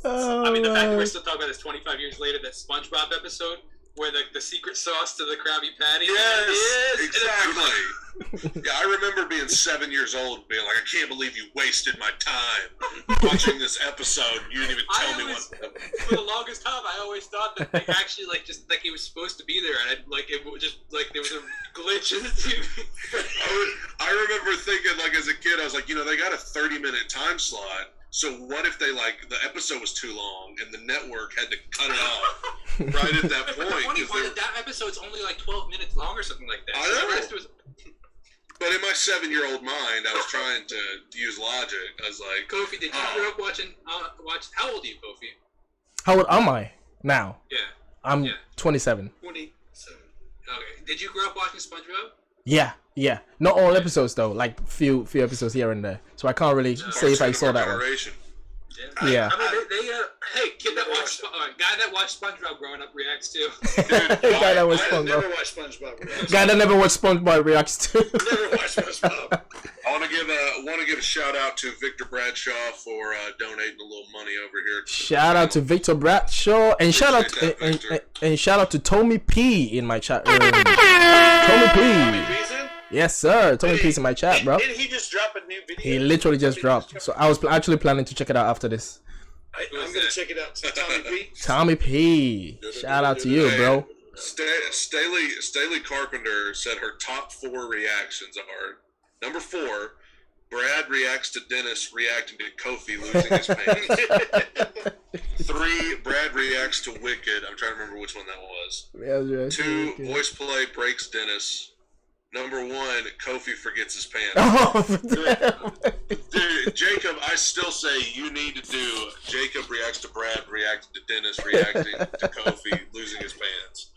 I mean, the fact that we're still talking about this 25 years later, that SpongeBob episode where the secret sauce to the Krabby Patty. Yes, exactly. Yeah, I remember being 7 years old, being like, I can't believe you wasted my time watching this episode. You didn't even tell me what. For the longest time, I always thought that they actually just like it was supposed to be there, and it was just like there was a glitch in the TV. I remember thinking, like, as a kid, I was like, they got a 30-minute time slot. So what if the episode was too long and the network had to cut it off right at that point? The funny part is that episode's only like 12 minutes long or something like that. I know. The rest was... But in my 7-year-old mind, I was trying to use logic. I was like, Kofi, did you grow up watching? How old are you, Kofi? How old am I now? Yeah. I'm 27. 27. Okay. Did you grow up watching SpongeBob? Yeah. Not all episodes though, like few episodes here and there. So I can't really say if I saw that one. Yeah. I mean, they hey, kid that watched, guy that watched SpongeBob growing up reacts too. Guy that was SpongeBob. Never watched SpongeBob reacts. Guy that never watched SpongeBob reacts too. Never watched SpongeBob. I want to give a shout out to Victor Bradshaw for donating a little money over here. Shout out to Victor Bradshaw and shout out to Tommy P in my chat room. Tommy P. Yes, sir. Tommy P's in my chat, bro. Did he just drop a new video? He literally just dropped. So I was actually planning to check it out after this. I'm gonna check it out. Tommy P. Tommy P. Shout out to you, bro. Staley Carpenter said her top 4 reactions are: number 4, Brad reacts to Dennis reacting to Kofi losing his pants. 3, Brad reacts to Wicked. I'm trying to remember which one that was. 2, voice play breaks Dennis. Number 1, Kofi forgets his pants. Oh, Dude, Jacob, I still say you need to do Jacob reacts to Brad, reacting to Dennis, reacting to Kofi losing his pants.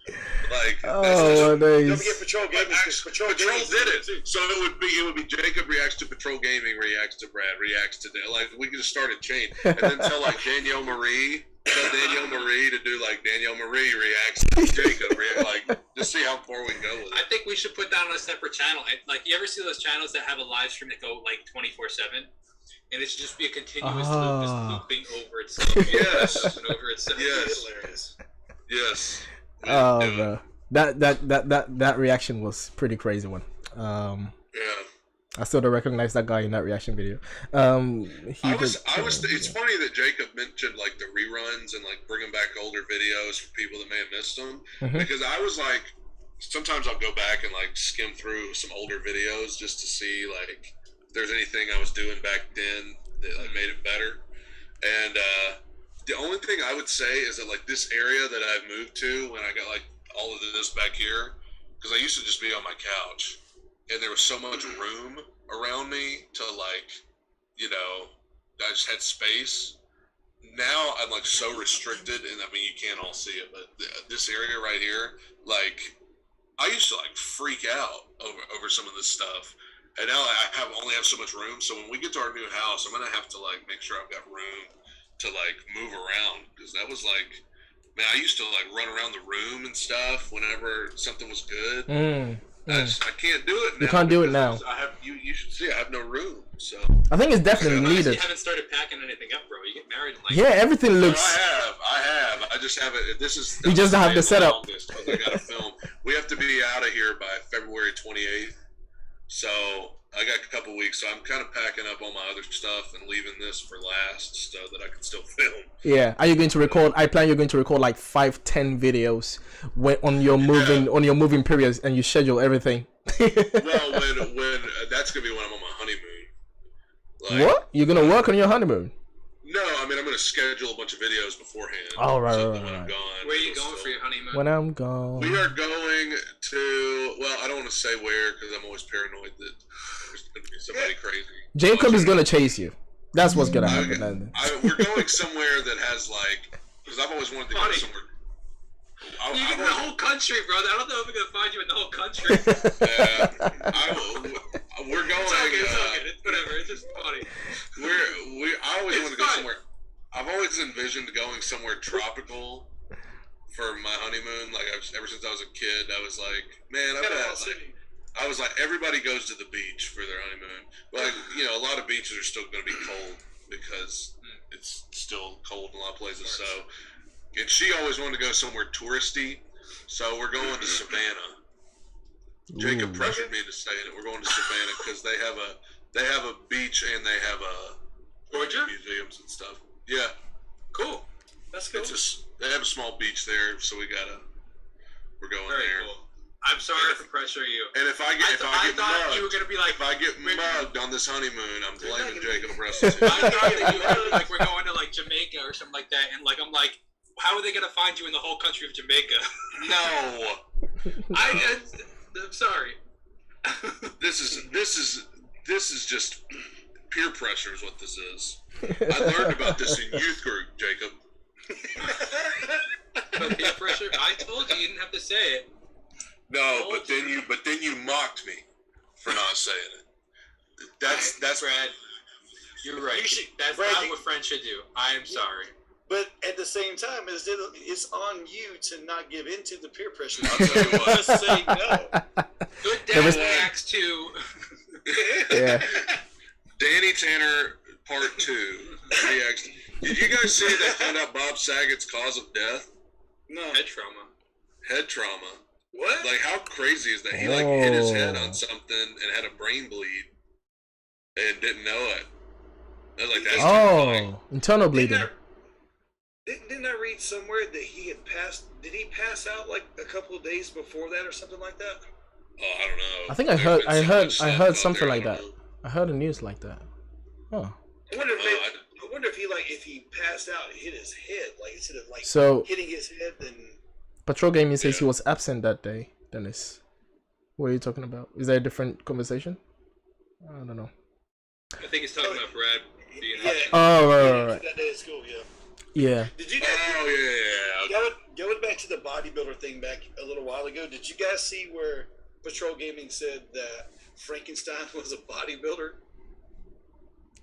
Like, oh, nice. Don't forget Patrol Gaming. Patrol did it. So it would be Jacob reacts to Patrol Gaming, reacts to Brad, reacts to like we could just start a chain and then tell like Danielle Marie to do like Danielle Marie reacts to Jacob, like just see how far we can go with it. I think we should put that on a separate channel. Like, you ever see those channels that have a live stream that go like 24/7, and it should just be a continuous loop, just looping over itself. Yes, and over itself. Yes, hilarious. Yes. Oh, bro. That reaction was pretty crazy one. Yeah. I still don't recognize that guy in that reaction video. It's funny that Jacob mentioned like the reruns and like bringing back older videos for people that may have missed them, because I was like, sometimes I'll go back and like skim through some older videos just to see like if there's anything I was doing back then that like made it better. And the only thing I would say is that like this area that I've moved to when I got like all of this back here, because I used to just be on my couch. And there was so much room around me to like, I just had space. Now I'm like so restricted, and I mean you can't all see it, but this area right here, like I used to like freak out over some of this stuff, and now I only have so much room. So when we get to our new house, I'm gonna have to like make sure I've got room to like move around, because that was like, man, I used to like run around the room and stuff whenever something was good. I can't do it now. You can't do it now. I have you should see I have no room. So I think it's definitely needed. You haven't started packing anything up, bro. You get married in like... Yeah, everything looks... I have. I just haven't. You just don't have the setup. I got to film. We have to be out of here by February 28th. So I got a couple weeks. So I'm kind of packing up all my other stuff and leaving this for last so that I can still film. Yeah. Are you going to record? I plan you're going to record like 5-10 videos on your moving periods, and you schedule everything. Well, when that's gonna be when I'm on my honeymoon. Like, what? You're gonna work on your honeymoon? No, I mean I'm gonna schedule a bunch of videos beforehand. Oh, right. When I'm gone. Where are you going for your honeymoon? When I'm gone. We are going to. Well, I don't want to say where because I'm always paranoid that there's gonna be somebody crazy. Jacob is gonna chase you. That's what's gonna happen. We're going somewhere that has like, because I've always wanted to go somewhere. You get the whole country, brother. I don't know if we're gonna find you in the whole country. We're going. It's okay. It's whatever. It's just funny. I always want to go somewhere. I've always envisioned going somewhere tropical for my honeymoon. Like ever since I was a kid, I was like, man, I was like, everybody goes to the beach for their honeymoon. But like, a lot of beaches are still going to be cold because it's still cold in a lot of places. So. And she always wanted to go somewhere touristy, So we're going to Savannah. Jacob pressured me to stay in it. We're going to Savannah because they have a beach and they have a Georgia museums and stuff. Yeah, cool. That's cool. they have a small beach there, so we're going Very there. cool. I'm sorry for pressuring you. And if I get thought mugged, you were gonna be like, if I get mugged on this honeymoon, I'm blaming Jacob Restituto. I thought that you were gonna be like, we're going to like Jamaica or something like that, and like I'm like, how are they gonna find you in the whole country of Jamaica? No, I'm sorry. this is just peer pressure is what this is. I learned about this in youth group, Jacob. But peer pressure? I told you didn't have to say it. No, but then you mocked me for not saying it. That's Brad. You're right. That's Brad, not what friends should do. I am sorry. But at the same time, it's on you to not give in to the peer pressure. I'll tell you what. Just say no. Good dad reacts to. Yeah. Danny Tanner Part 2 reacts. Did you guys see they found out Bob Saget's cause of death? No. Head trauma. Head trauma. What? Like, how crazy is that? He hit his head on something and had a brain bleed and didn't know it. I was like, that's terrifying. Internal bleeding. Didn't I read somewhere that he had passed? Did he pass out like a couple of days before that or something like that? Oh, I don't know. I think I heard something like that. I heard the news like that. Oh. I wonder if he passed out and hit his head, like instead of like hitting his head, then. Patrol Gaming says he was absent that day, Dennis. What are you talking about? Is that a different conversation? I don't know. I think he's talking about Brad being right. That day at school, yeah. Yeah. Did you guys? Oh yeah. Going back to the bodybuilder thing back a little while ago, did you guys see where Patrol Gaming said that Frankenstein was a bodybuilder?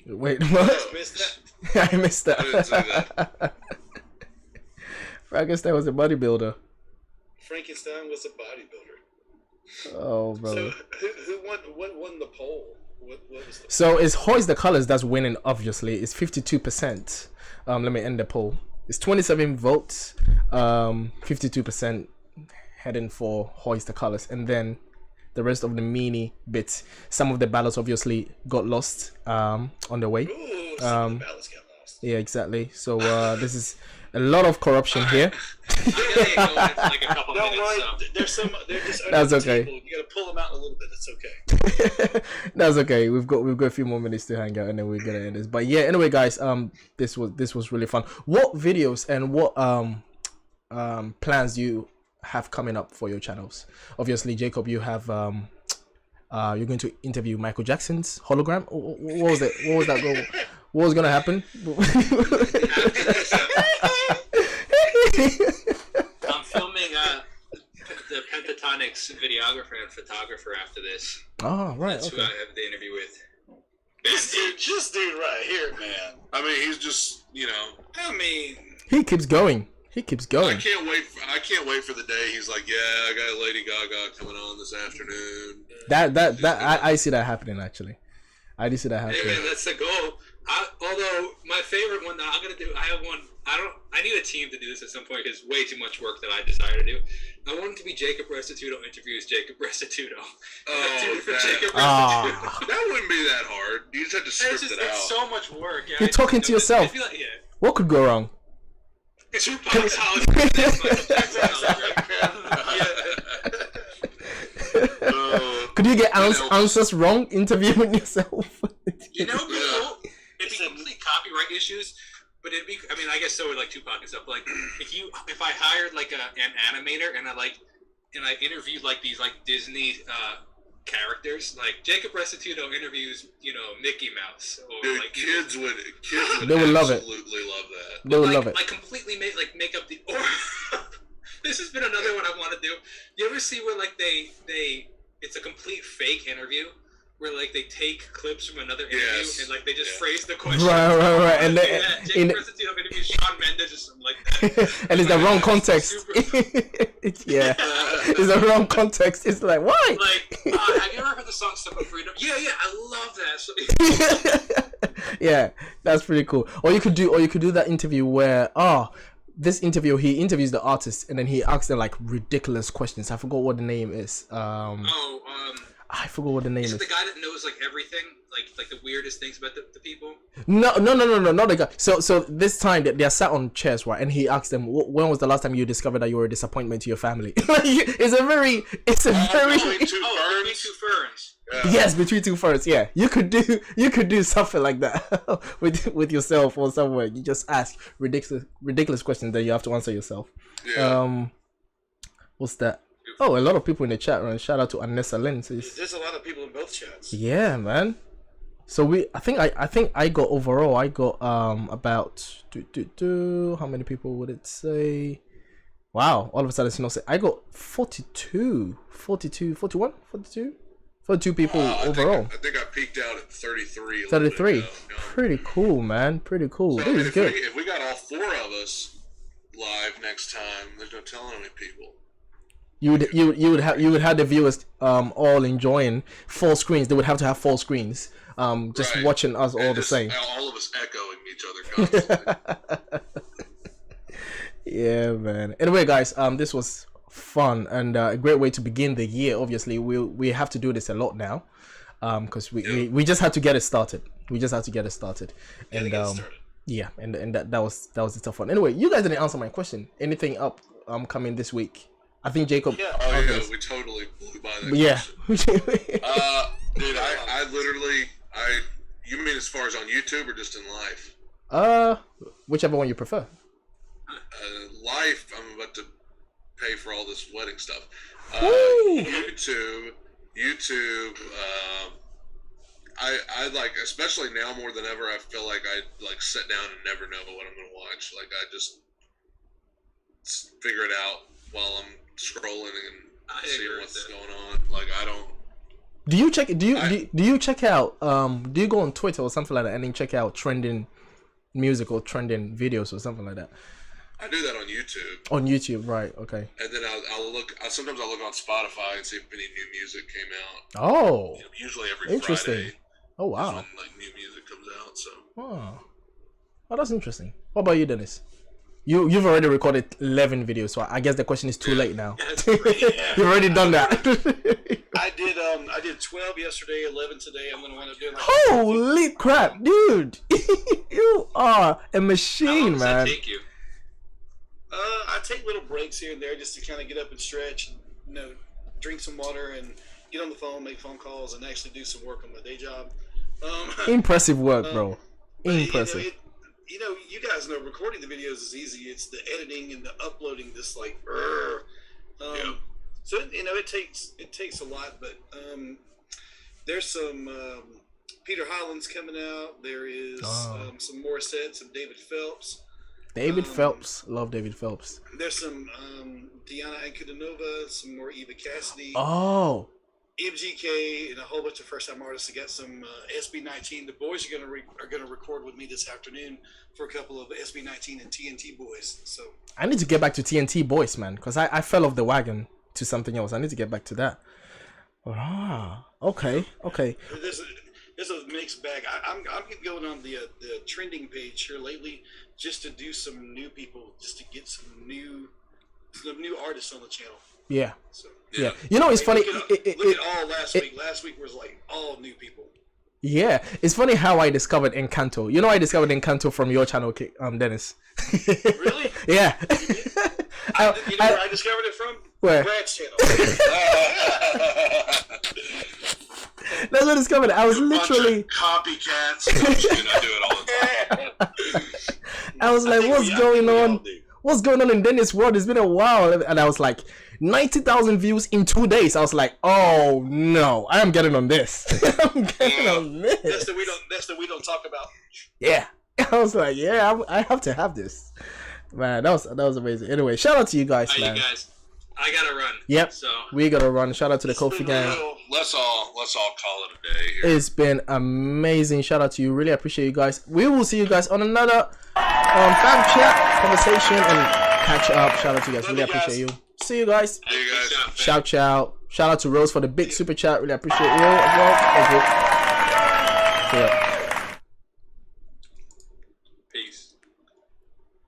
Wait, what? You missed that? I missed that. I didn't see that. Frankenstein was a bodybuilder. Frankenstein was a bodybuilder. Oh, bro. So who won? What won the poll? What was the? So it's Hoist the Colors that's winning. Obviously, it's 52%. Let me end the poll. It's 27 votes. 52% heading for Hoist the Colors, and then the rest of the mini bits. Some of the ballots obviously got lost on the way. Ooh, some of the ballots got lost. Yeah, exactly. So this is a lot of corruption here. I'm gonna get going in like a couple Don't minutes. worry, So. they're just under That's the okay. table. You gotta pull them out a little bit. It's okay. That's okay. We've got a few more minutes to hang out, and then we're gonna end this. But yeah, anyway, guys, this was really fun. What videos and what plans do you have coming up for your channels? Obviously, Jacob, you have you're going to interview Michael Jackson's hologram. What was it? What was that goal? What was gonna happen? I'm filming the Pentatonics videographer and photographer after this. Oh, right. That's Okay. who I have the interview with. This dude right here, man. I mean, he's just, I mean, He keeps going. He keeps I going. can't wait for the day he's like, yeah, I got Lady Gaga coming on this afternoon. I see that happening actually. I do see that Hey happening. man, that's the goal. Although my favorite one that I'm gonna do, I have one. I need a team to do this at some point because way too much work that I desire to do. I want it to be Jacob Restituto interviews Jacob Restituto. Oh, Jacob Ah. That wouldn't be that hard. You just have to script it out. It's so much work. Yeah, You're talking to yourself. I feel like, What could go wrong? Tupac's house. Could you get answers wrong interviewing yourself? You know, it'd be complete copyright issues, but it'd be. I mean, I guess so with like Tupac and stuff. Like, if I hired like an animator and I interviewed like these like Disney characters, like Jacob Restituto interviews, Mickey Mouse, or Dude, like kids would They would love it. absolutely love that. They would love it. Like completely make up the. Or this has been another one I want to do. You ever see where like they it's a complete fake interview where like they take clips from another interview and like they just phrase the question. Right. And then Jacob Restituto interviews Shawn Mendes or something like that. and it's the wrong context. Yeah, it's the wrong context. It's like why? Like, have you ever heard the song "Summer Freedom"? Yeah, I love that. So, Yeah, that's pretty cool. Or you could do that interview where this interview, he interviews the artist and then he asks them like ridiculous questions. I forgot what the name is. I forgot what the name is. Is it the guy that knows like everything, like the weirdest things about the people? No, not the guy. So this time they're sat on chairs, right? And he asks them, when was the last time you discovered that you were a disappointment to your family? It's a very Between two Between ferns. two ferns. Yeah. yes, between two ferns. Yeah, you could do something like that with yourself or somewhere. You just ask ridiculous questions that you have to answer yourself. Yeah. What's that? Oh, a lot of people in the chat, right? Shout out to Anessa Lynn. There's a lot of people in both chats. Yeah, man. So I think I got overall. I got about how many people would it say? Wow, all of a sudden it's not say. I got 42 people overall. I think I peaked out at 33. 33. Pretty cool, man. Pretty cool. So, This is good. If we got all 4 of us live next time, there's no telling how many people. You would have the viewers all enjoying full screens. They would have to have full screens. Just Right. watching us all the same. All of us echoing each other constantly. Yeah, man. Anyway, guys, this was fun and a great way to begin the year. Obviously, we have to do this a lot now, because we just had to get it started. And yeah, and that was a tough one. Anyway, you guys didn't answer my question. Anything up coming this week? I think Jacob. Yeah. Oh yeah, we totally blew by that. Yeah. question. Dude, I literally, you mean as far as on YouTube or just in life? Whichever one you prefer. Life, I'm about to pay for all this wedding stuff. Woo! YouTube. I like, especially now more than ever. I feel like I like sit down and never know what I'm gonna watch. Like I just figure it out while I'm scrolling and seeing what's going on. Like I don't. Do you check out? Do you go on Twitter or something like that and then check out trending music or trending videos or something like that? I do that on YouTube. On YouTube, right? Okay. And then I'll look. Sometimes I'll look on Spotify and see if any new music came out. Oh, You know, usually every interesting. Friday. Oh wow. Is when like new music comes out. So. Oh, that's interesting. What about you, Dennis? You've already recorded 11 videos, so I guess the question is too late now. You've already done that. I did 12 yesterday, 11 today. I'm gonna wind up doing like Holy crap, dude! You are a How long machine, does that man. take you? I take little breaks here and there just to kind of get up and stretch, and drink some water and get on the phone, make phone calls, and actually do some work on my day job. Impressive work, bro. Impressive. You guys know recording the videos is easy. It's the editing and the uploading. This like, so it takes a lot. But there's some Peter Highland's coming out. There is some Morissette, some David Phelps. David Phelps, love David Phelps. There's some Diana Ankudinova, some more Eva Cassidy. Oh, MGK, and a whole bunch of first-time artists. I got some SB19. The boys are gonna record with me this afternoon for a couple of SB19 and TNT boys. So I need to get back to TNT Boys, man, because I fell off the wagon to something else. I need to get back to that. Okay. There's a mixed bag. I'm going on the trending page here lately just to do some new people, just to get some new artists on the channel. Yeah. So Yeah. You know, it's funny. Look at all last week. Last week was like all new people. Yeah, it's funny how I discovered Encanto. You know, I discovered Encanto from your channel, Dennis. Really? Yeah. I discovered it from Where? Brad's channel. That's what I discovered. I was literally. Copycats. I'm just kidding, I do it all the time. I was like, what's going on? What's going on in Dennis' world? It's been a while, and I was like, 90,000 views in 2 days. I was like, oh no, I am getting on this. I'm getting on this. That's the we don't talk about. Yeah, I was like, yeah, I have to have this. Man, that was amazing. Anyway, shout out to you guys, man. You guys, I gotta run. Yep, so we gotta run. Shout out to the Kofi gang. Let's all call it a day here. It's been amazing. Shout out to you. Really appreciate you guys. We will see you guys on another fan chat conversation and catch up. Shout out to you guys. Really appreciate you. See you guys. Hey guys. Shout out to Rose for the big super chat. Really appreciate you as well. Thank you. See ya.